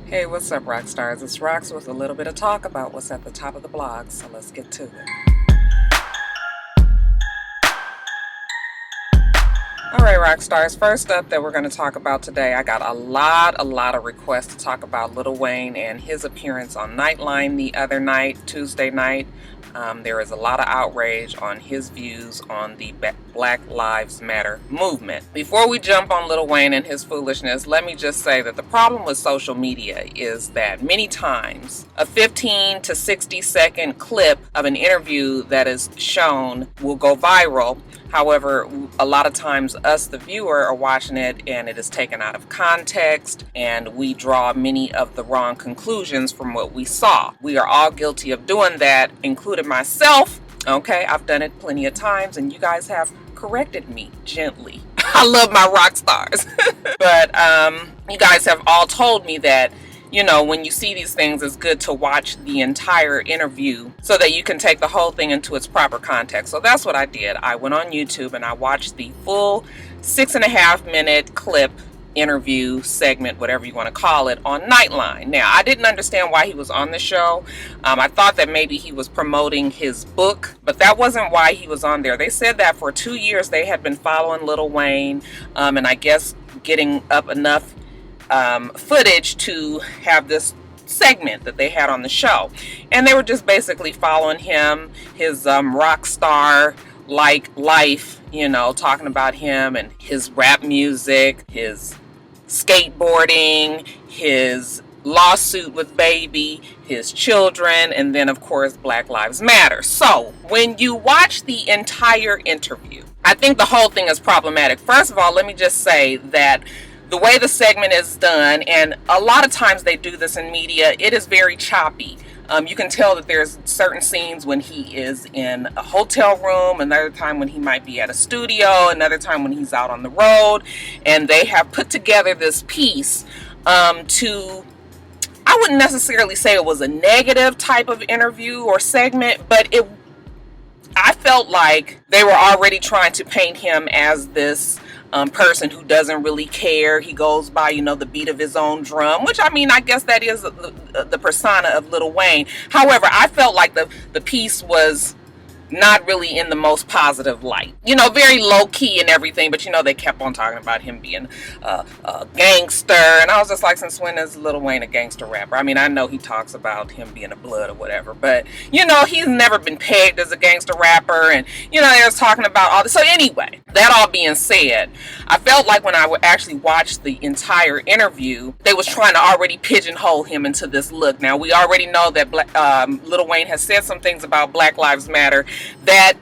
Hey, what's up, rock stars? It's Rox with a little bit of talk about what's at the top of the blog, so let's get to it. All right, rock stars, first up that we're going to talk about today, I got a lot of requests to talk about Lil Wayne and his appearance on Nightline the other night, Tuesday night. There is a lot of outrage on his views on the Black Lives Matter movement. Before we jump on Lil Wayne and his foolishness, let me just say that the problem with social media is that many times a 15 to 60 second clip of an interview that is shown will go viral. However, a lot of times us, the viewer, are watching it and it is taken out of context and we draw many of the wrong conclusions from what we saw. We are all guilty of doing that, including myself. Okay, I've done it plenty of times and you guys have corrected me gently. I love my rock stars. But you guys have all told me that, you know, when you see these things, it's good to watch the entire interview so that you can take the whole thing into its proper context. So that's what I did. I went on YouTube and I watched the full 6.5 minute clip interview segment, whatever you want to call it, on Nightline. Now, I didn't understand why he was on the show. I thought that maybe he was promoting his book, but that wasn't why he was on there. They said that for 2 years they had been following Lil Wayne, and I guess getting up enough footage to have this segment that they had on the show, and they were just basically following him, his rock star like life, you know, talking about him and his rap music, his skateboarding, his lawsuit with Baby, his children, and then of course Black Lives Matter. So when you watch the entire interview, I think the whole thing is problematic. First of all, let me just say that the way the segment is done, and a lot of times they do this in media, it is very choppy. You can tell that there's certain scenes when he is in a hotel room, another time when he might be at a studio, another time when he's out on the road, and they have put together this piece to, I wouldn't necessarily say it was a negative type of interview or segment, but I felt like they were already trying to paint him as this person who doesn't really care. He goes by, you know, the beat of his own drum, which, I mean, I guess that is the persona of Lil Wayne. However, I felt like the piece was not really in the most positive light. You know, very low key and everything, but you know, they kept on talking about him being a gangster, and I was just like, since when is Lil Wayne a gangster rapper? I mean, I know he talks about him being a blood or whatever, but you know, he's never been pegged as a gangster rapper, and you know, they was talking about all this. So anyway, that all being said, I felt like when I would actually watch the entire interview, they was trying to already pigeonhole him into this look. Now, we already know that Lil Wayne has said some things about Black Lives Matter that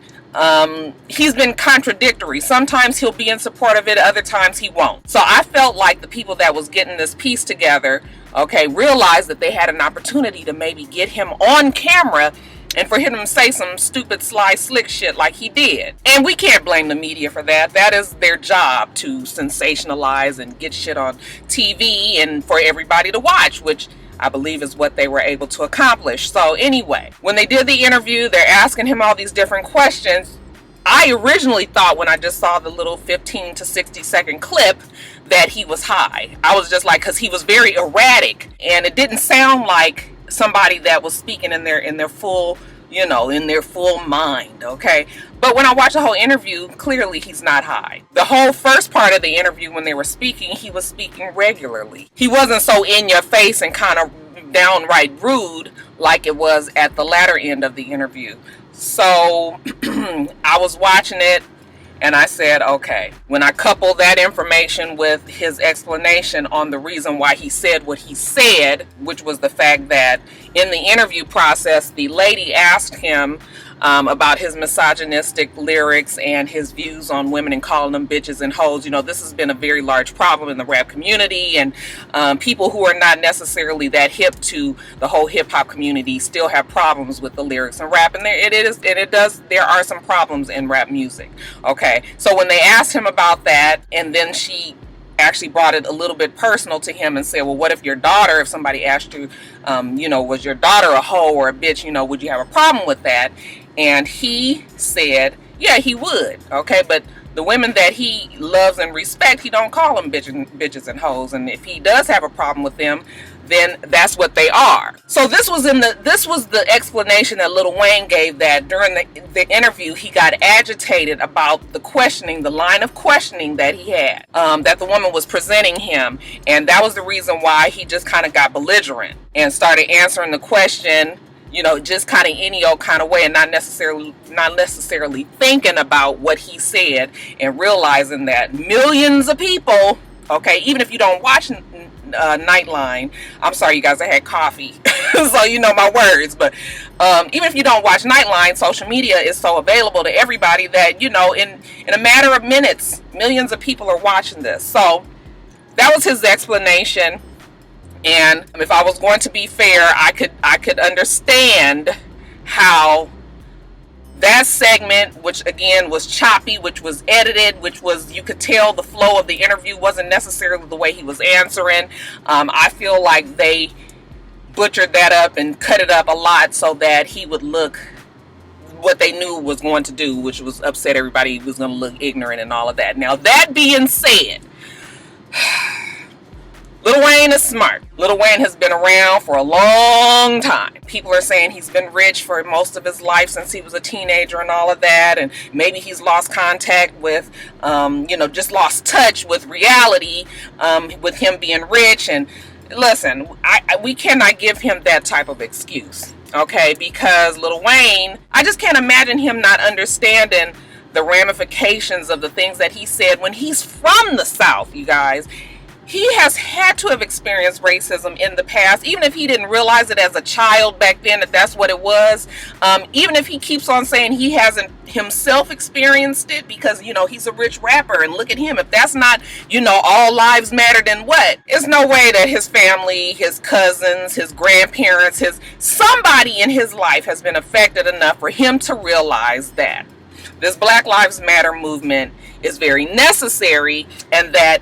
he's been contradictory. Sometimes he'll be in support of it, other times he won't. So I felt like the people that was getting this piece together, okay, realized that they had an opportunity to maybe get him on camera and for him to say some stupid, sly, slick shit like he did. And we can't blame the media for that. That is their job, to sensationalize and get shit on TV and for everybody to watch, which I believe is what they were able to accomplish. So anyway, when they did the interview, they're asking him all these different questions. I originally thought, when I just saw the little 15 to 60 second clip, that he was high. I was just like, because he was very erratic and it didn't sound like somebody that was speaking in their full, you know, in their full mind, okay? But when I watched the whole interview, clearly he's not high. The whole first part of the interview, when they were speaking, he was speaking regularly. He wasn't so in your face and kind of downright rude like it was at the latter end of the interview. So I was watching it and I said, okay, when I couple that information with his explanation on the reason why he said what he said, which was the fact that in the interview process, the lady asked him about his misogynistic lyrics and his views on women and calling them bitches and hoes. You know, this has been a very large problem in the rap community, and people who are not necessarily that hip to the whole hip hop community still have problems with the lyrics in rap, and there are some problems in rap music. Okay, so when they asked him about that, and then she actually brought it a little bit personal to him and said, well, what if your daughter, if somebody asked you, you know, was your daughter a hoe or a bitch, you know, would you have a problem with that? And he said, yeah, he would. Okay, but the women that he loves and respects, he don't call them bitches and hoes. And if he does have a problem with them, then that's what they are. So this was the explanation that Lil Wayne gave, that during the interview he got agitated about the line of questioning that he had, that the woman was presenting him, and that was the reason why he just kind of got belligerent and started answering the question, just kind of any old kind of way, and not necessarily thinking about what he said and realizing that millions of people, okay, even if you don't watch Nightline, I'm sorry you guys, I had coffee so you know my words, but even if you don't watch Nightline, social media is so available to everybody that in a matter of minutes, millions of people are watching this. So that was his explanation, and if I was going to be fair, I could understand how that segment, which again was choppy, which was edited, which was, you could tell the flow of the interview wasn't necessarily the way he was answering. I feel like they butchered that up and cut it up a lot so that he would look what they knew was going to do, which was upset everybody. He was going to look ignorant and all of that. Now, that being said, Lil Wayne is smart. Lil Wayne has been around for a long time. People are saying he's been rich for most of his life since he was a teenager and all of that, and maybe he's lost contact with, just lost touch with reality, with him being rich. And listen, we cannot give him that type of excuse, okay? Because Lil Wayne, I just can't imagine him not understanding the ramifications of the things that he said when he's from the South, you guys. He has had to have experienced racism in the past, even if he didn't realize it as a child back then, that that's what it was. Even if he keeps on saying he hasn't himself experienced it because, he's a rich rapper and look at him. If that's not, all lives matter, then what? There's no way that his family, his cousins, his grandparents, somebody in his life has been affected enough for him to realize that this Black Lives Matter movement is very necessary, and that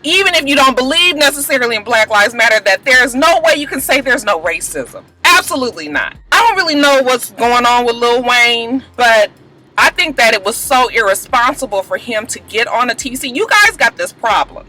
even if you don't believe necessarily in Black Lives Matter, that there is no way you can say there's no racism. Absolutely not. I don't really know what's going on with Lil Wayne, but I think that it was so irresponsible for him to get on a TC. You guys got this problem.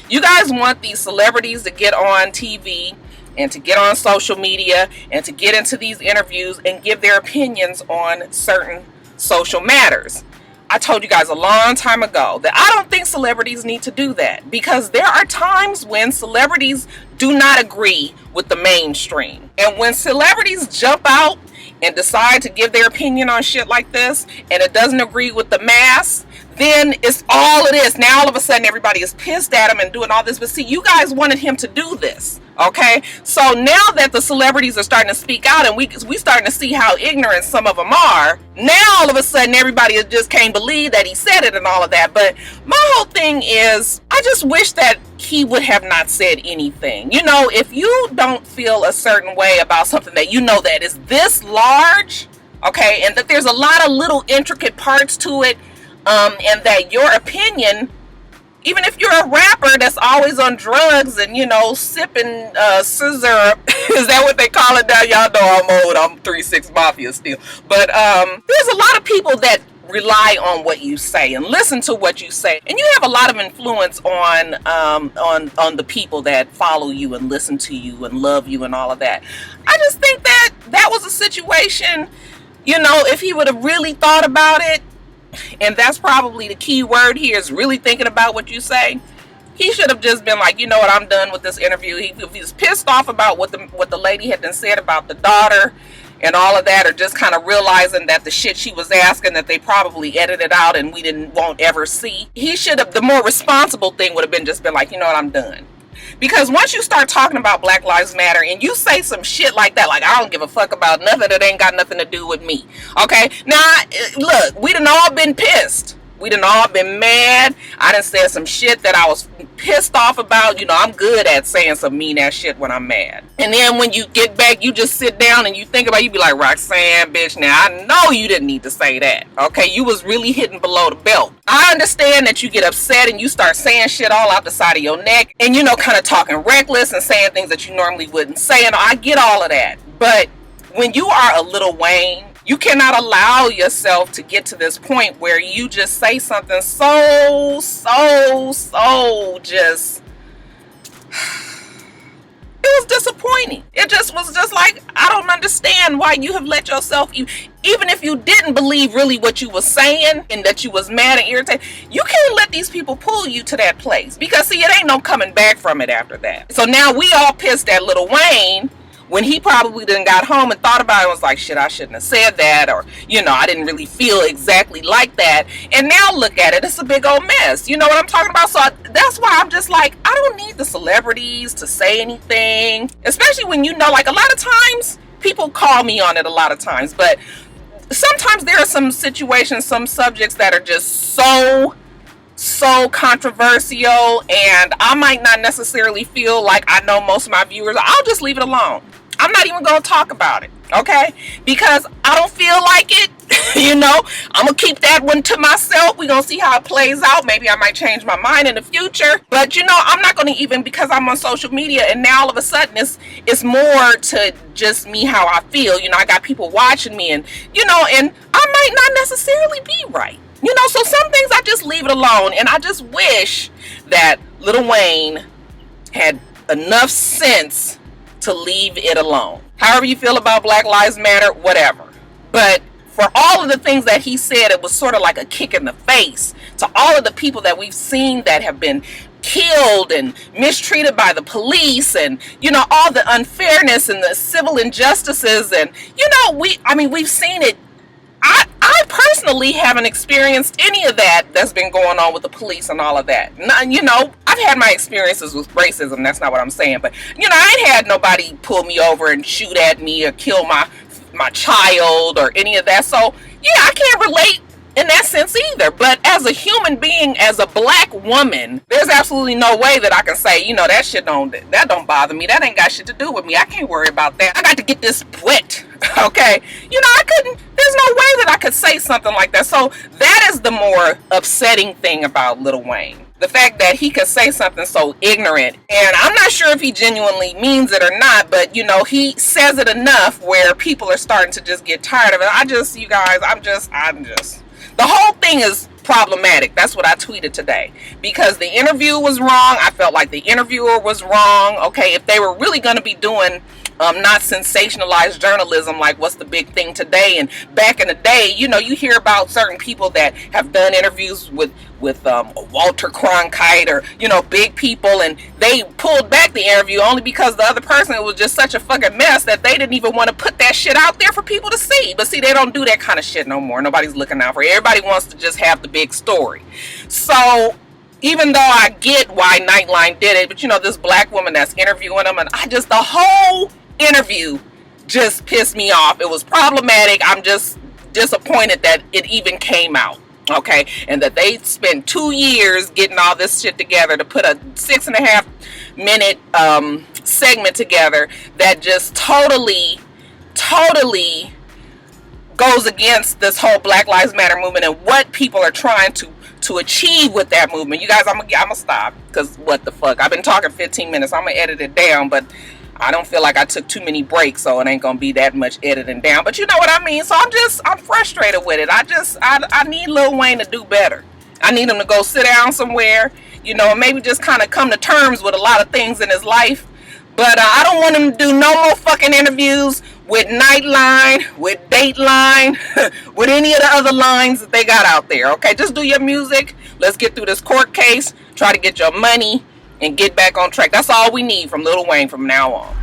You guys want these celebrities to get on TV and to get on social media and to get into these interviews and give their opinions on certain social matters. I told you guys a long time ago that I don't think celebrities need to do that, because there are times when celebrities do not agree with the mainstream. And when celebrities jump out and decide to give their opinion on shit like this and it doesn't agree with the mass, then it's all it is. Now all of a sudden everybody is pissed at him and doing all this. But see, you guys wanted him to do this. Okay, so now that the celebrities are starting to speak out and we starting to see how ignorant some of them are, now all of a sudden everybody just can't believe that he said it and all of that. But my whole thing is, I just wish that he would have not said anything. If you don't feel a certain way about something that that is this large, okay, and that there's a lot of little intricate parts to it, and that your opinion, even if you're a rapper that's always on drugs and, sipping scissor, is that what they call it now? Y'all know I'm old. I'm 3-6 Mafia still. But there's a lot of people that rely on what you say and listen to what you say. And you have a lot of influence on the people that follow you and listen to you and love you and all of that. I just think that was a situation, if he would have really thought about it, and that's probably the key word here, is really thinking about what you say. He should have just been like, what, I'm done with this interview. He was pissed off about what the lady had been said about the daughter and all of that, or just kind of realizing that the shit she was asking that they probably edited out and we won't ever see. He should have, the more responsible thing would have been just been like, what, I'm done. Because once you start talking about Black Lives Matter and you say some shit like that, like, I don't give a fuck about nothing that ain't got nothing to do with me. Okay? Now, look, we done all been pissed. We done all been mad. I done said some shit that I was pissed off about. I'm good at saying some mean ass shit when I'm mad. And then when you get back, you just sit down and you think about it, you be like, Roxanne, bitch, now I know you didn't need to say that. Okay, you was really hitting below the belt. I understand that you get upset and you start saying shit all out the side of your neck and, kind of talking reckless and saying things that you normally wouldn't say. And I get all of that. But when you are a Lil Wayne, you cannot allow yourself to get to this point where you just say something so just It was disappointing. It just was just like, I don't understand why you have let yourself, even if you didn't believe really what you were saying and that you was mad and irritated, you can't let these people pull you to that place, because see, it ain't no coming back from it after that. So now we all pissed at Lil Wayne when he probably then got home and thought about it and was like, shit, I shouldn't have said that, or, you know, I didn't really feel exactly like that. And now look at it, it's a big old mess. You know what I'm talking about? So that's why I'm just like, I don't need the celebrities to say anything, especially when, you know, like a lot of times people call me on it a lot of times, but sometimes there are some situations, some subjects that are just so controversial, and I might not necessarily feel like I know most of my viewers. I'll just leave it alone. I'm not even going to talk about it, okay? Because I don't feel like it. You know, I'm going to keep that one to myself. We're going to see how it plays out. Maybe I might change my mind in the future. But, you know, I'm not going to even, because I'm on social media and now all of a sudden it's more to just me how I feel. You know, I got people watching me, and, you know, and I might not necessarily be right. You know, so some things I just leave it alone. And I just wish that Lil Wayne had enough sense to leave it alone. However you feel about Black Lives Matter, whatever. But for all of the things that he said, it was sort of like a kick in the face to all of the people that we've seen that have been killed and mistreated by the police, and, you know, all the unfairness and the civil injustices. And, you know, we've seen it. I personally haven't experienced any of that that's been going on with the police and all of that. You know, I've had my experiences with racism. That's not what I'm saying. But, you know, I ain't had nobody pull me over and shoot at me or kill my child or any of that. So, yeah, I can't relate in that sense either. But as a human being, as a black woman, there's absolutely no way that I can say, you know, that don't bother me. That ain't got shit to do with me. I can't worry about that. I got to get this wet. Okay. You know, there's no way that I could say something like that. So that is the more upsetting thing about Lil Wayne. The fact that he could say something so ignorant, and I'm not sure if he genuinely means it or not, but, you know, he says it enough where people are starting to just get tired of it. You guys, the whole thing is problematic. That's what I tweeted today, because the interview was wrong. I felt like the interviewer was wrong. Okay, if they were really going to be doing not sensationalized journalism, like what's the big thing today, and back in the day, you know, you hear about certain people that have done interviews with Walter Cronkite, or, you know, big people, and they pulled back the interview only because the other person was just such a fucking mess that they didn't even want to put that shit out there for people to see. But see, they don't do that kind of shit no more. Nobody's looking out for it. Everybody wants to just have the big story. So even though I get why Nightline did it, but, you know, this black woman that's interviewing them, and the whole interview just pissed me off. It was problematic. I'm just disappointed that it even came out. Okay, and that they spent 2 years getting all this shit together to put a 6.5 minute segment together that just totally goes against this whole Black Lives Matter movement and what people are trying to achieve with that movement. You guys, I'm gonna stop, because what the fuck, I've been talking 15 minutes. I'm gonna edit it down, but I don't feel like I took too many breaks, so it ain't gonna be that much editing down. But you know what I mean. So I'm frustrated with it. I need Lil Wayne to do better. I need him to go sit down somewhere, you know, and maybe just kind of come to terms with a lot of things in his life. But I don't want him to do no more fucking interviews with Nightline, with Dateline, with any of the other lines that they got out there. Okay, just do your music. Let's get through this court case. Try to get your money and get back on track. That's all we need from Lil Wayne from now on.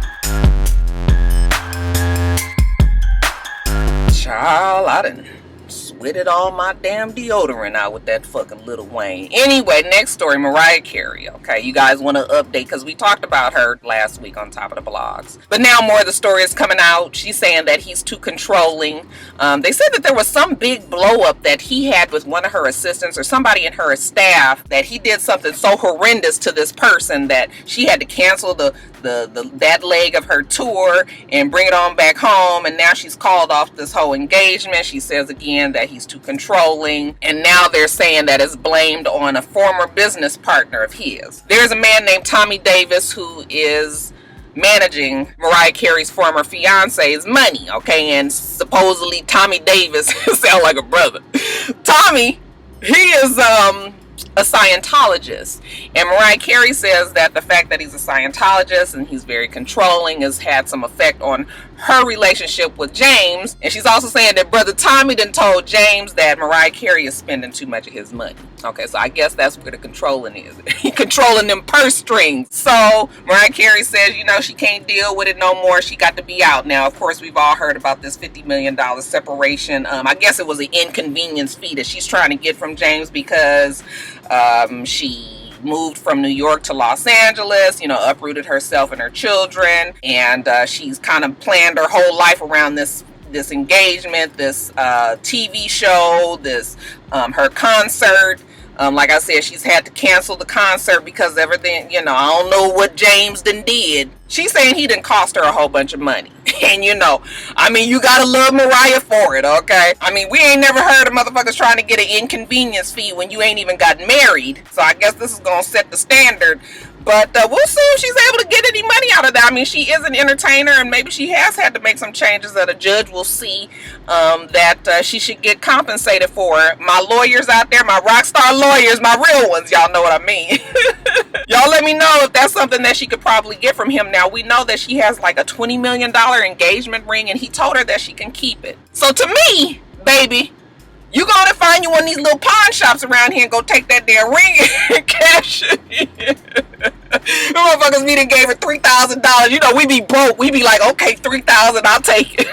Child, I done sweated all my damn deodorant out with that fucking Lil Wayne. Anyway, next story, Mariah Carey. Okay, you guys want to update, because we talked about her last week on Top of the Blogs. But now more of the story is coming out. She's saying that he's too controlling. They said that there was some big blow up that he had with one of her assistants or somebody in her staff, that he did something so horrendous to this person that she had to cancel that leg of her tour and bring it on back home. And now she's called off this whole engagement. She says again that he's too controlling, and now they're saying that it's blamed on a former business partner of his. There's a man named Tommy Davis who is managing Mariah Carey's former fiance's money, okay? And supposedly Tommy Davis sound like a brother. Tommy, he is a Scientologist. And Mariah Carey says that the fact that he's a Scientologist and he's very controlling has had some effect on her relationship with James. And she's also saying that Brother Tommy done told James that Mariah Carey is spending too much of his money. Okay, so I guess that's where the controlling is. He controlling them purse strings. So Mariah Carey says, you know, she can't deal with it no more. She got to be out. Now, of course, we've all heard about this $50 million separation. I guess it was an inconvenience fee that she's trying to get from James because she moved from New York to Los Angeles, you know, uprooted herself and her children, and she's kind of planned her whole life around this engagement, this TV show, this her concert. Like I said, she's had to cancel the concert because everything, you know, I don't know what James done did. She's saying he done cost her a whole bunch of money. And you know, I mean, you gotta love Mariah for it, okay? I mean, we ain't never heard of motherfuckers trying to get an inconvenience fee when you ain't even got married. So I guess this is gonna set the standard. But we'll see if she's able to get any money out of that. I mean, she is an entertainer, and maybe she has had to make some changes that a judge will see that she should get compensated for. My lawyers out there, my rock star lawyers, my real ones, y'all know what I mean. Y'all let me know if that's something that she could probably get from him. Now, we know that she has like a $20 million engagement ring, and he told her that she can keep it. So to me, baby, you go to find you one of these little pawn shops around here and go take that damn ring and cash it. The motherfuckers me done gave her $3,000. You know, we be broke. We be like, okay, $3,000, I'll take it.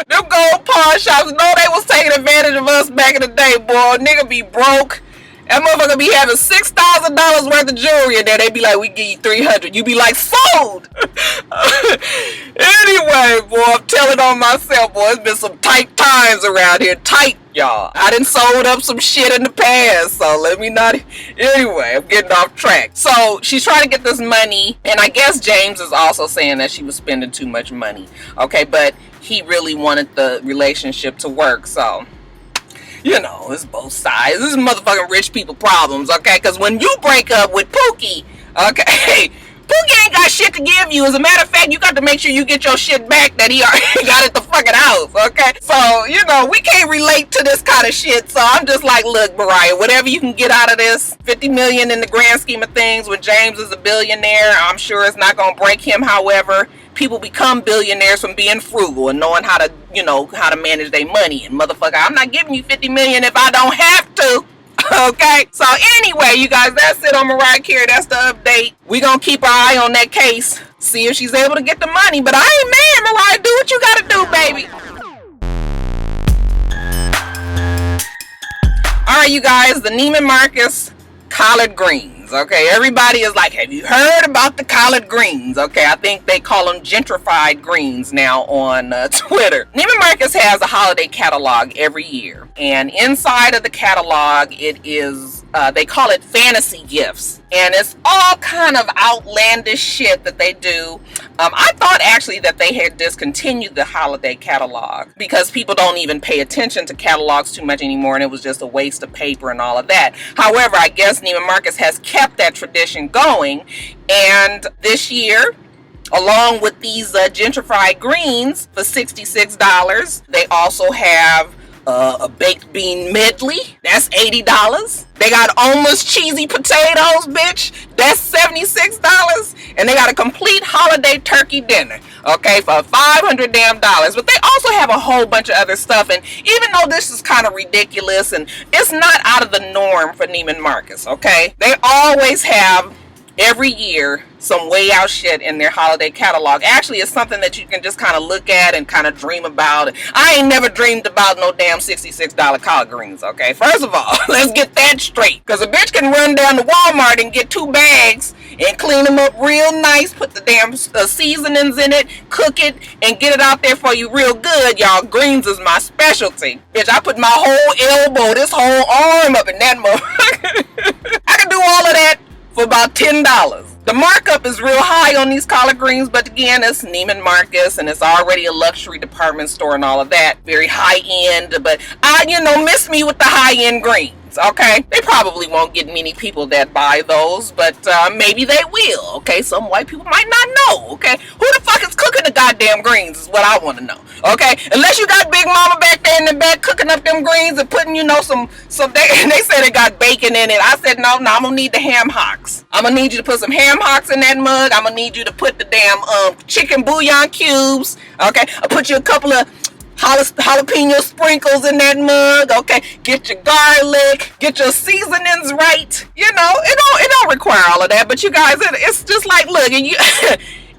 Them gold pawn shops, no, they was taking advantage of us back in the day, boy. Nigga be broke. That motherfucker be having $6,000 worth of jewelry in there. They be like, we give you $300. You be like, sold. Anyway, boy, I'm telling on myself, boy. It's been some tight times around here. Tight, y'all. I done sold up some shit in the past, so let me not. Anyway, I'm getting off track. So she's trying to get this money, and I guess James is also saying that she was spending too much money. Okay, but he really wanted the relationship to work, so you know, it's both sides. This is motherfucking rich people problems, okay? Because when you break up with Pookie, okay, Pookie ain't got shit to give you. As a matter of fact, you got to make sure you get your shit back that he already got at the fucking house, okay? So, you know, we can't relate to this kind of shit. So I'm just like, look, Mariah, whatever you can get out of this, $50 million in the grand scheme of things, when James is a billionaire, I'm sure it's not going to break him. However, people become billionaires from being frugal and knowing how to, you know, how to manage their money. And motherfucker, I'm not giving you $50 million if I don't have to. Okay, so anyway, you guys, that's it on Mariah Carey. That's the update. We gonna keep our eye on that case, see if she's able to get the money. But I ain't mad, Mariah. Do what you gotta do, baby. All right, you guys, the Neiman Marcus collard greens. Okay, everybody is like, have you heard about the collard greens? Okay, I think they call them gentrified greens now on Twitter. Neiman Marcus has a holiday catalog every year, and inside of the catalog, it is they call it fantasy gifts, and it's all kind of outlandish shit that they do. I thought actually that they had discontinued the holiday catalog because people don't even pay attention to catalogs too much anymore, and it was just a waste of paper and all of that. However, I guess Neiman Marcus has kept that tradition going, and this year, along with these gentrified greens for $66, they also have a baked bean medley. That's $80. They got almost cheesy potatoes, bitch. That's $76. And they got a complete holiday turkey dinner, okay, for $500 damn dollars. But they also have a whole bunch of other stuff. And even though this is kind of ridiculous and it's not out of the norm for Neiman Marcus, okay, they always have every year some way out shit in their holiday catalog. Actually, it's something that you can just kind of look at and kind of dream about. I ain't never dreamed about no damn $66 collard greens, okay? First of all, let's get that straight. Because a bitch can run down to Walmart and get 2 bags and clean them up real nice, put the damn seasonings in it, cook it, and get it out there for you real good, y'all. Greens is my specialty. Bitch, I put my whole elbow, this whole arm up in that motherfucker. I can do all of that for about $10. The markup is real high on these collard greens, but again, it's Neiman Marcus and it's already a luxury department store and all of that. Very high end, but I, you know, miss me with the high end greens, okay? They probably won't get many people that buy those, but maybe they will, okay? Some white people might not know, okay? Who the fuck is cooking the goddamn goddamn greens is what I want to know. Okay, unless you got Big Mama back there in the back cooking up them greens and putting, you know, some they say they got bacon in it. I said no, I'm gonna need the ham hocks. I'm gonna need you to put some ham hocks in that mug. I'm gonna need you to put the damn chicken bouillon cubes. Okay, I'll put you a couple of jalapeno sprinkles in that mug. Okay, get your garlic, get your seasonings right. You know, it don't require all of that, but you guys, it's just like, look, and you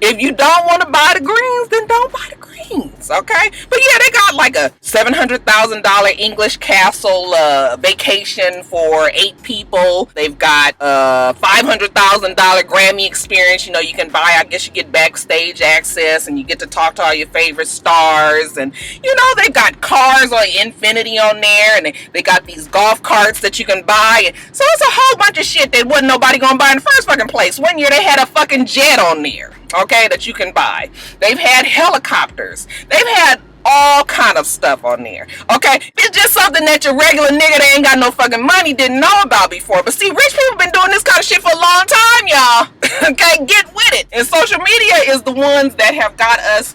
if you don't want to buy the greens, then don't buy the greens, okay? But yeah, they got like a $700,000 English castle vacation for 8 people. They've got $500,000 Grammy experience. You know, you can buy, I guess you get backstage access and you get to talk to all your favorite stars. And, you know, they got cars on Infinity on there, and they got these golf carts that you can buy. And so it's a whole bunch of shit that wasn't nobody gonna buy in the first fucking place. One year they had a fucking jet on there, okay, that you can buy. They've had helicopters. They've had all kind of stuff on there, okay? It's just something that your regular nigga that ain't got no fucking money didn't know about before. But see, rich people been doing this kind of shit for a long time, y'all. Okay, get with it. And social media is the ones that have got us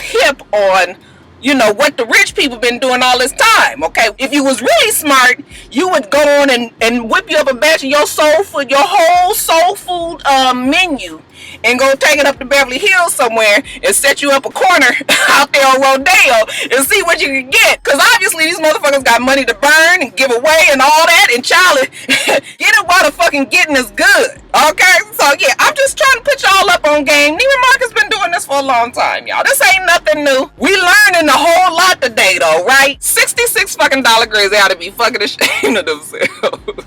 hip on, you know, what the rich people been doing all this time, okay? If you was really smart, you would go on and whip you up a batch of your soul food, your whole soul food menu, and go take it up to Beverly Hills somewhere and set you up a corner out there on Rodeo and see what you can get. Because obviously these motherfuckers got money to burn and give away and all that. And Charlie, get it while the fucking getting is good. Okay? So yeah, I'm just trying to put y'all up on game. Neiman Marcus been doing this for a long time, y'all. This ain't nothing new. We learning a whole lot today though, right? 66 fucking dollar greens. They ought to be fucking ashamed of themselves.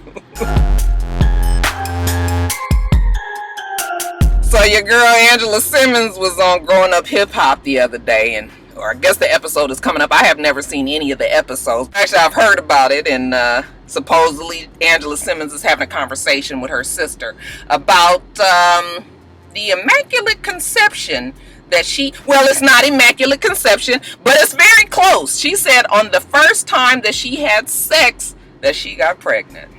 So your girl Angela Simmons was on Growing Up Hip Hop the other day, or I guess the episode is coming up. I have never seen any of the episodes. Actually, I've heard about it, and supposedly Angela Simmons is having a conversation with her sister about the Immaculate Conception that well, it's not Immaculate Conception, but it's very close. She said on the first time that she had sex that she got pregnant.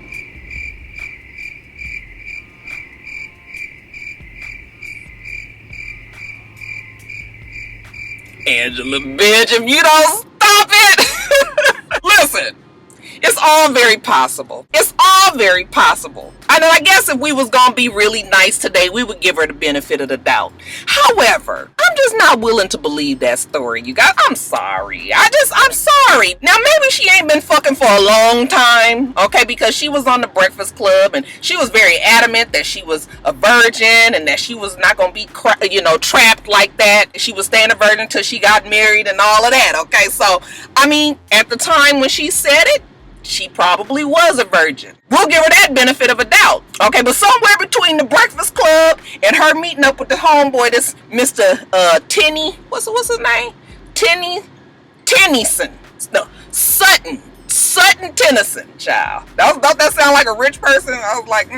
Angela, bitch, if you don't stop it. Listen, it's all very possible. It's all very possible. I guess if we was gonna be really nice today, we would give her the benefit of the doubt. However, I'm just not willing to believe that story, you guys. I'm sorry. I'm sorry. Now, maybe she ain't been fucking for a long time, okay, because she was on the Breakfast Club and she was very adamant that she was a virgin and that she was not gonna be, trapped like that. She was staying a virgin until she got married and all of that, okay? So, I mean, at the time when she said it, she probably was a virgin. We'll give her that benefit of a doubt. Okay, but somewhere between the Breakfast Club and her meeting up with the homeboy, this Mr. Tenny, what's his name? Tennyson. No, Sutton Tennyson, child. Don't that sound like a rich person? I was like,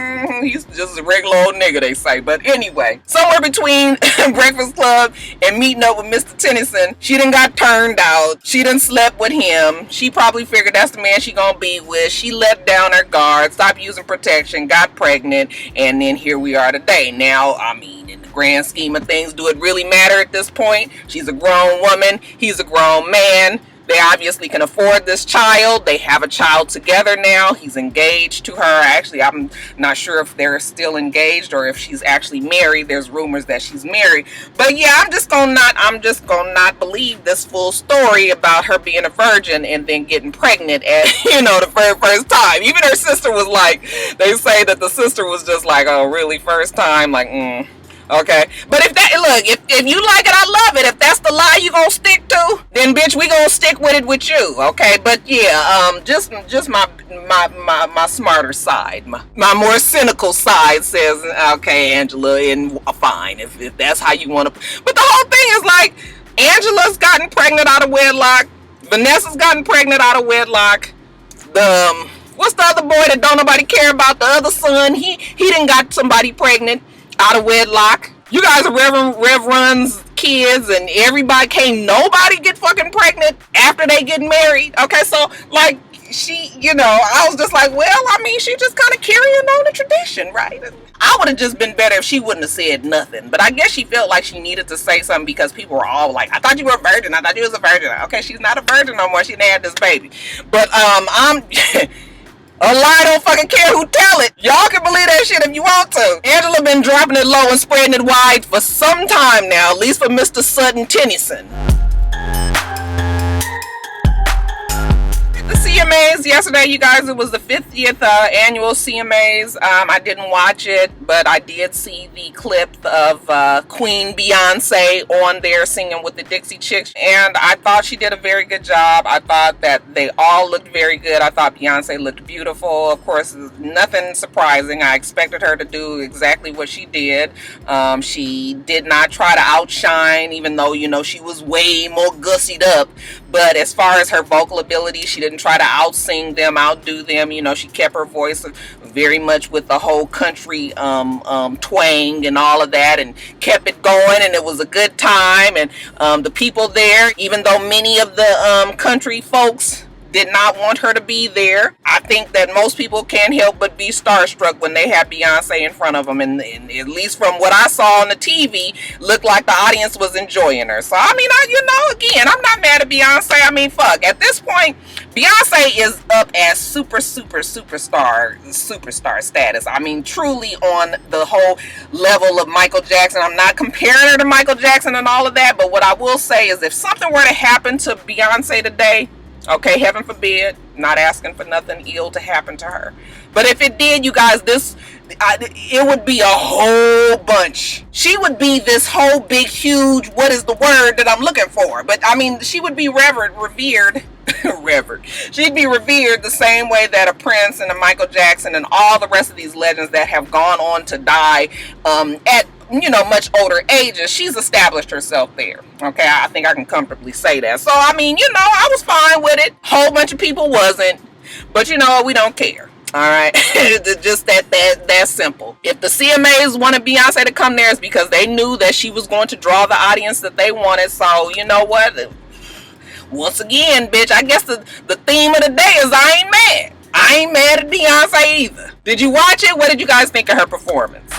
he's just a regular old nigga, they say. But anyway, somewhere between Breakfast Club and meeting up with Mr. Tennyson, she done got turned out. She done slept with him. She probably figured that's the man she gonna be with. She let down her guard, stopped using protection, got pregnant, and then here we are today. Now, I mean, in the grand scheme of things, do it really matter at this point? She's a grown woman. He's a grown man. They obviously can afford this child. They have a child together now. He's engaged to her. Actually, I'm not sure if they're still engaged or if she's actually married. There's rumors that she's married. But yeah, I'm just gonna not believe this full story about her being a virgin and then getting pregnant at, the very first time. Even her sister was like, they say that the sister was just like, oh, really, first time? Like, okay, but if you like it, I love it. If that's the lie you gonna stick to, then bitch, we gonna stick with it with you, okay? But yeah, just my smarter side, my more cynical side says, okay, Angela, and fine, if that's how you want to. But the whole thing is like, Angela's gotten pregnant out of wedlock, Vanessa's gotten pregnant out of wedlock. What's the other boy that don't nobody care about? The other son, he done got somebody pregnant out of wedlock. You guys are Reverend's kids, and everybody, can't nobody get fucking pregnant after they get married. Okay, so she, I was just like, well, I mean, she just kind of carrying on the tradition, right? I would have just been better if she wouldn't have said nothing. But I guess she felt like she needed to say something because people were all like, I thought you were a virgin. I thought you was a virgin. Okay, she's not a virgin no more. She didn't have this baby. But I'm a lie don't fucking care who tell it. Y'all can believe that shit if you want to. Angela been dropping it low and spreading it wide for some time now, at least for Mr. Sutton Tennyson. The CMAs yesterday, you guys, it was the 50th annual CMAs. I didn't watch it, but I did see the clip of Queen Beyonce on there singing with the Dixie Chicks, and I thought she did a very good job. I thought that they all looked very good. I thought Beyonce looked beautiful. Of course, nothing surprising. I expected her to do exactly what she did. She did not try to outshine, even though, you know, she was way more gussied up. But as far as her vocal ability, she didn't try to out-sing them, outdo them. You know, she kept her voice very much with the whole country twang and all of that, and kept it going, and it was a good time. And the people there, even though many of the country folks did not want her to be there, I think that most people can't help but be starstruck when they have Beyonce in front of them, and at least from what I saw on the TV, looked like the audience was enjoying her. So I mean, again, I'm not mad at Beyonce. I mean, fuck, at this point, Beyonce is up as superstar status. I mean, truly on the whole level of Michael Jackson. I'm not comparing her to Michael Jackson and all of that, but what I will say is if something were to happen to Beyonce today, okay, heaven forbid, not asking for nothing ill to happen to her, but if it did, you guys, it would be a whole bunch. She would be this whole big, huge, what is the word that I'm looking for? But I mean, she would be revered. She'd be revered the same way that a Prince and a Michael Jackson and all the rest of these legends that have gone on to die at, you know, much older ages. She's established herself there. Okay, I think I can comfortably say that. So I mean, you know, I was fine with it. Whole bunch of people wasn't, but you know, we don't care. All right, just that simple. If the CMAs wanted Beyonce to come there, it's because they knew that she was going to draw the audience that they wanted. So you know what? Once again, bitch, I guess the theme of the day is I ain't mad. I ain't mad at Beyonce either. Did you watch it? What did you guys think of her performance?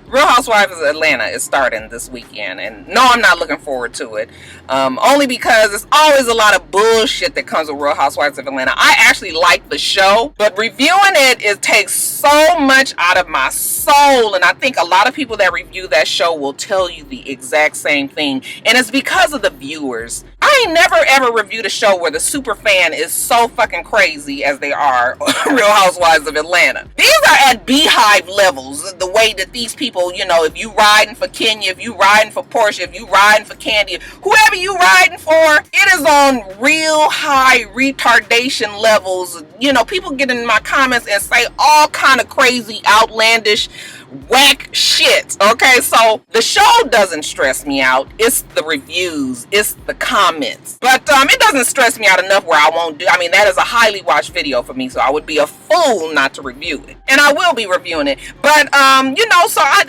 Real Housewives of Atlanta is starting this weekend, and no, I'm not looking forward to it. Only because it's always a lot of bullshit that comes with Real Housewives of Atlanta. I actually like the show, but reviewing it takes so much out of my soul, and I think a lot of people that review that show will tell you the exact same thing, and it's because of the viewers. I ain't never ever reviewed a show where the super fan is so fucking crazy as they are Real Housewives of Atlanta. These are at beehive levels, the way that these people, you know, if you riding for Kenya, if you riding for Portia, if you riding for Candy, whoever you riding for, it is on real high retardation levels. You know, people get in my comments and say all kind of crazy, outlandish, whack shit. Okay, so the show doesn't stress me out. It's the reviews, it's the comments. But it doesn't stress me out enough where I won't do. I mean, that is a highly watched video for me, so I would be a fool not to review it, and I will be reviewing it. But you know, so I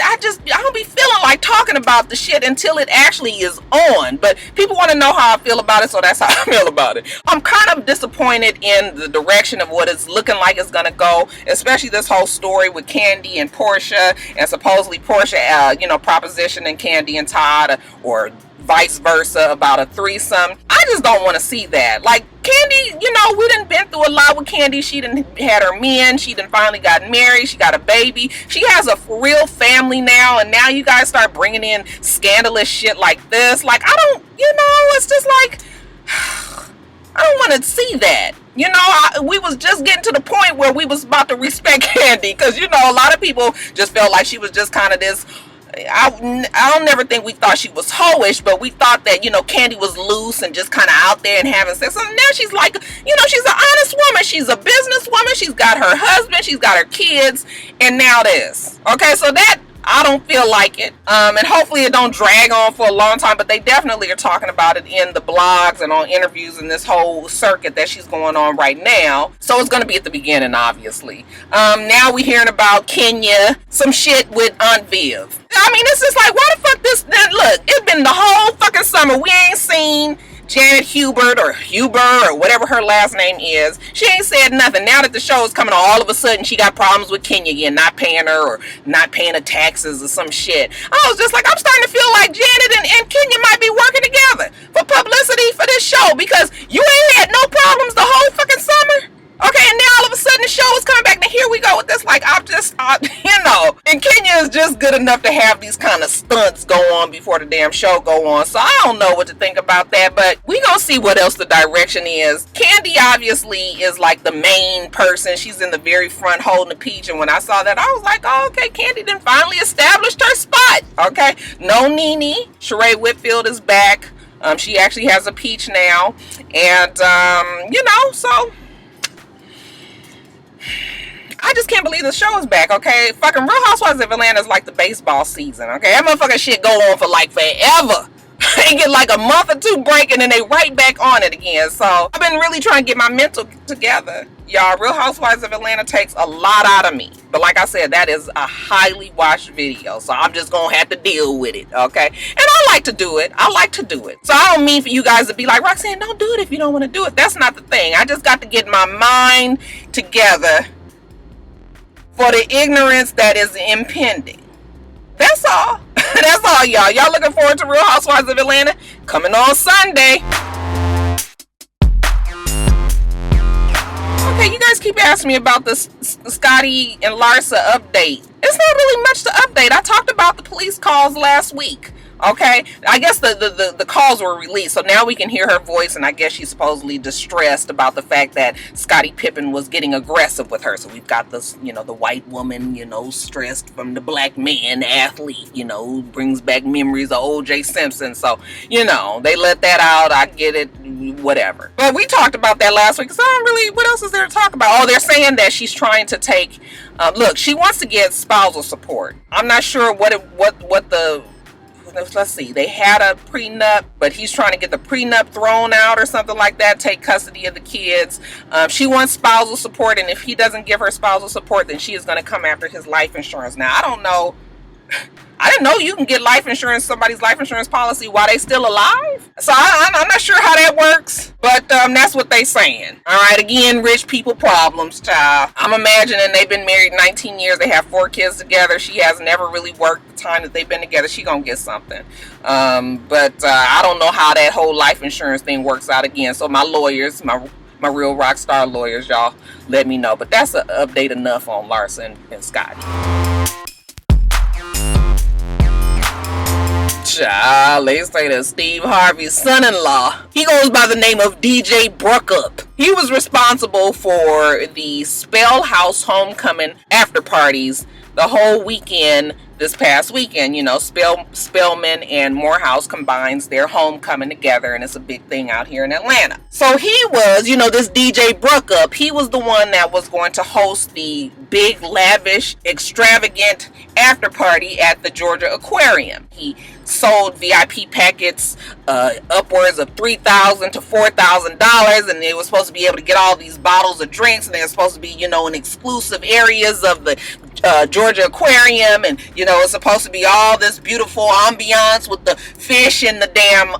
don't be feeling like talking about the shit until it actually is on. But people want to know how I feel about it, so that's how I feel about it. I'm kind of disappointed in the direction of what it's looking like it's gonna go, especially this whole story with Candy and Portia, and supposedly Portia, you know, propositioning Candy and Todd, or vice versa, about a threesome. I just don't want to see that. Like, Candy, you know, we done been through a lot with Candy. She done had her men. She done finally got married. She got a baby. She has a real family now, and now you guys start bringing in scandalous shit like this. Like, I don't, you know, it's just like, I don't want to see that. You know, we was just getting to the point where we was about to respect Candy, because, you know, a lot of people just felt like she was just kind of this, I don't never think we thought she was hoish, but we thought that, you know, Candy was loose and just kind of out there and having sex. So now she's like, you know, she's an honest woman. She's a businesswoman. She's got her husband. She's got her kids. And now this. Okay, so that, I don't feel like it. And hopefully it don't drag on for a long time, but they definitely are talking about it in the blogs and on interviews and this whole circuit that she's going on right now. So it's going to be at the beginning, obviously. Now we're hearing about Kenya, some shit with Aunt Viv. I mean, it's just like, why the fuck this, look, it's been the whole fucking summer. We ain't seen Janet Hubert or Huber or whatever her last name is, she ain't said nothing. Now that the show is coming on, all of a sudden she got problems with Kenya again, not paying her or not paying her taxes or some shit. I was just like, I'm starting to feel like Janet and Kenya might be working together for publicity for this show, because you ain't had no problems the whole fucking summer. Okay, and now all of a sudden the show is coming back. Now here we go with this. Like, and Kenya is just good enough to have these kind of stunts go on before the damn show go on. So I don't know what to think about that, but we gonna see what else the direction is. Kandi obviously is like the main person. She's in the very front holding the peach, and when I saw that, I was like, oh, okay, Kandi then finally established her spot. Okay, no Nene. Sheree Whitfield is back. She actually has a peach now, and so I just can't believe the show is back, okay? Fucking Real Housewives of Atlanta is like the baseball season, okay? That motherfucking shit go on for like forever. They get like a month or two break and then they right back on it again. So I've been really trying to get my mental together. Y'all, Real Housewives of Atlanta takes a lot out of me. But like I said, that is a highly watched video. So I'm just going to have to deal with it, okay? And I like to do it. I like to do it. So I don't mean for you guys to be like, Roxanne, don't do it if you don't want to do it. That's not the thing. I just got to get my mind together for the ignorance that is impending. That's all. That's all, y'all. Y'all looking forward to Real Housewives of Atlanta? Coming on Sunday. Okay, you guys keep asking me about this Scotty and Larsa update. It's not really much to update. I talked about the police calls last week. Okay, I guess the calls were released, so now we can hear her voice, and I guess she's supposedly distressed about the fact that Scottie Pippen was getting aggressive with her. So we've got this, the white woman, stressed from the black man athlete, who brings back memories of O.J. Simpson. So, they let that out. I get it, whatever. But we talked about that last week, so I don't really, what else is there to talk about? Oh, they're saying that she's trying to take, look, she wants to get spousal support. I'm not sure let's see, they had a prenup, but he's trying to get the prenup thrown out or something like that, take custody of the kids. She wants spousal support, and if he doesn't give her spousal support, then she is going to come after his life insurance. Now, I don't know. I didn't know you can get life insurance, somebody's life insurance policy while they still alive. So I'm not sure how that works, but that's what they saying. All right, again, rich people problems, child. I'm imagining they've been married 19 years. They have 4 kids together. She has never really worked the time that they've been together. She gonna get something. But I don't know how that whole life insurance thing works out again. So my lawyers, my real rock star lawyers, y'all, let me know. But that's an update enough on Larsa and Scotty. Child, they say that Steve Harvey's son-in-law, he goes by the name of DJ Brookup. He was responsible for the Spell House homecoming after parties the whole weekend. This past weekend, Spellman and Morehouse combines their homecoming together, and it's a big thing out here in Atlanta. So he was, this DJ Brookup, he was the one that was going to host the big, lavish, extravagant after party at the Georgia Aquarium. He sold VIP packets upwards of $3,000 to $4,000, and they were supposed to be able to get all these bottles of drinks, and they were supposed to be, in exclusive areas of the Georgia Aquarium, and it's supposed to be all this beautiful ambiance with the fish and the damn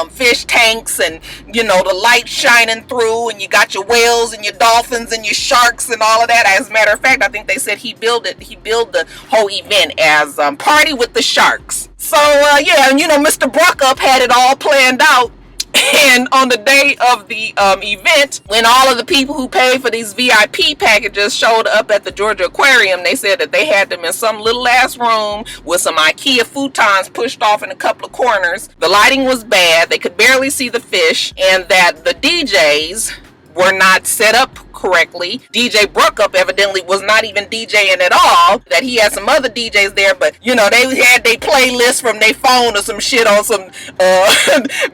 fish tanks, and the light shining through, and you got your whales and your dolphins and your sharks and all of that. As a matter of fact, I think they said he billed the whole event as Party with the Sharks. So and Mr. Brookup had it all planned out. And on the day of the event, when all of the people who paid for these VIP packages showed up at the Georgia Aquarium, they said that they had them in some little ass room with some IKEA futons pushed off in a couple of corners. The lighting was bad. They could barely see the fish, and that the DJs were not set up correctly. DJ Brookup evidently was not even DJing at all. That he had some other DJs there, but they had their playlist from their phone or some shit on some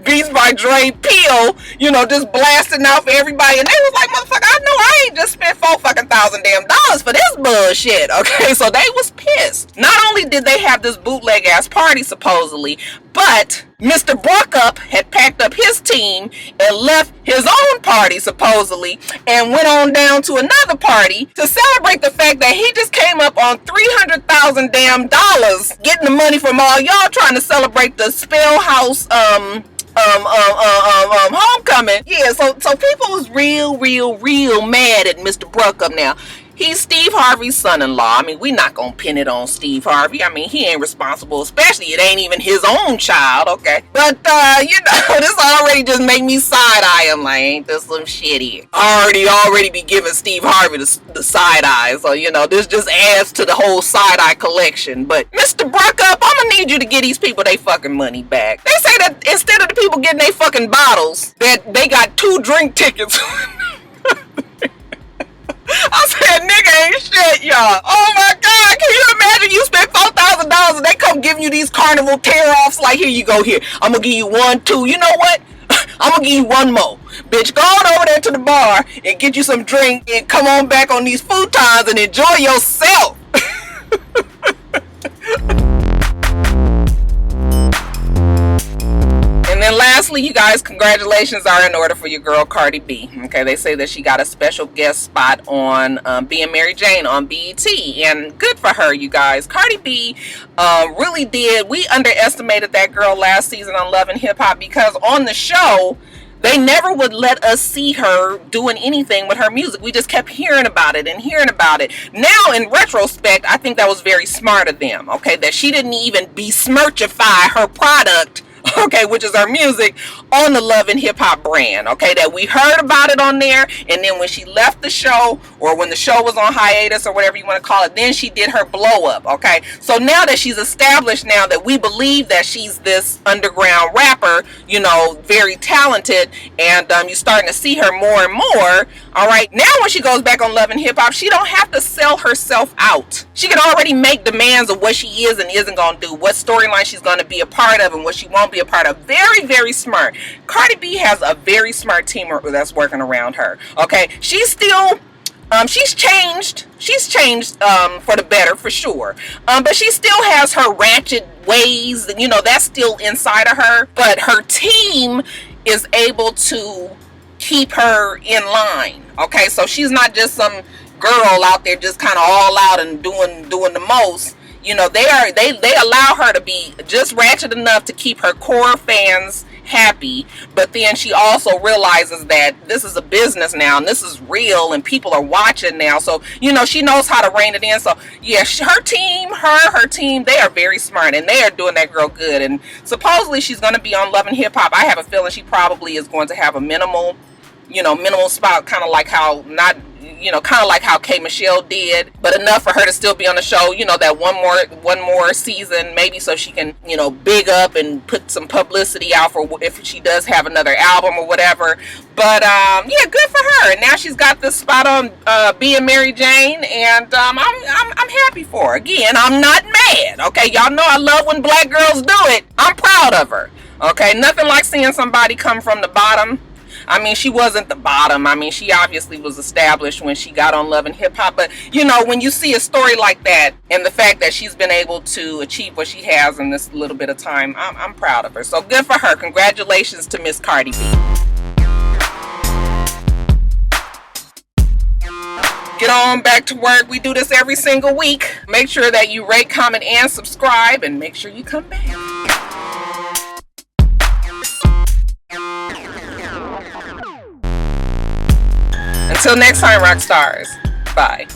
Beats by Dre Peel, just blasting out for everybody. And they was like, motherfucker, I know I ain't just spent $4,000 damn for this bullshit. Okay, so they was pissed. Not only did they have this bootleg ass party supposedly, but Mr. Brookup had packed up his team and left his own party supposedly and went on down to another party to celebrate the fact that he just came up on $300,000 damn getting the money from all y'all trying to celebrate the Spell House homecoming. Yeah, so people was real mad at Mr. Bruckup now. He's Steve Harvey's son-in-law. I mean, we not gonna pin it on Steve Harvey. I mean, he ain't responsible, especially it ain't even his own child, okay? But, this already just make me side-eye him, like, ain't this some shitty? Already be giving Steve Harvey the side-eye, so, this just adds to the whole side-eye collection. But, Mr. Bruckup, I'm gonna need you to get these people their fucking money back. They say that instead of the people getting their fucking bottles, that they got 2 drink tickets. I said, nigga ain't shit, y'all. Oh my God, can you imagine you spend $4,000 and they come giving you these carnival tear-offs like, here you go, here. I'm gonna give you 1, 2. You know what? I'm gonna give you 1 more. Bitch, go on over there to the bar and get you some drink and come on back on these futons and enjoy yourself. And then lastly, you guys, congratulations are in order for your girl Cardi B. Okay, they say that she got a special guest spot on Being Mary Jane on BET, and good for her, you guys. Cardi B really did. We underestimated that girl last season on Love and Hip Hop because on the show, they never would let us see her doing anything with her music. We just kept hearing about it and hearing about it. Now, in retrospect, I think that was very smart of them, okay, that she didn't even besmirchify her product, okay, which is her music, on the Love and Hip Hop brand, okay, that we heard about it on there, and then when she left the show, or when the show was on hiatus, or whatever you want to call it, then she did her blow up, okay. So now that she's established, now that we believe that she's this underground rapper, very talented, and you're starting to see her more and more, all right, now when she goes back on Love and Hip Hop, she don't have to sell herself out. She can already make demands of what she is and isn't going to do, what storyline she's going to be a part of, and what she won't be a part of. Very smart. Cardi B has a very smart team that's working around her, okay. She's still she's changed for the better, for sure, but she still has her ratchet ways, that's still inside of her, but her team is able to keep her in line, okay. So she's not just some girl out there just kind of all out and doing the most. They allow her to be just ratchet enough to keep her core fans happy, but then she also realizes that this is a business now and this is real and people are watching now, so she knows how to rein it in. So yeah, her team, they are very smart and they are doing that girl good, and supposedly she's going to be on Love and Hip Hop. I have a feeling she probably is going to have a minimal spot, kind of like how K Michelle did, but enough for her to still be on the show, that one more season maybe, so she can, big up and put some publicity out for if she does have another album or whatever. But yeah, good for her. And now she's got this spot on Being Mary Jane, and I'm happy for her. Again, I'm not mad. Okay, y'all know I love when black girls do it. I'm proud of her. Okay, nothing like seeing somebody come from the bottom. I mean, she wasn't the bottom. I mean, she obviously was established when she got on Love and Hip Hop. But, when you see a story like that and the fact that she's been able to achieve what she has in this little bit of time, I'm proud of her. So good for her. Congratulations to Miss Cardi B. Get on back to work. We do this every single week. Make sure that you rate, comment, and subscribe, and make sure you come back. Until next time, rock stars. Bye.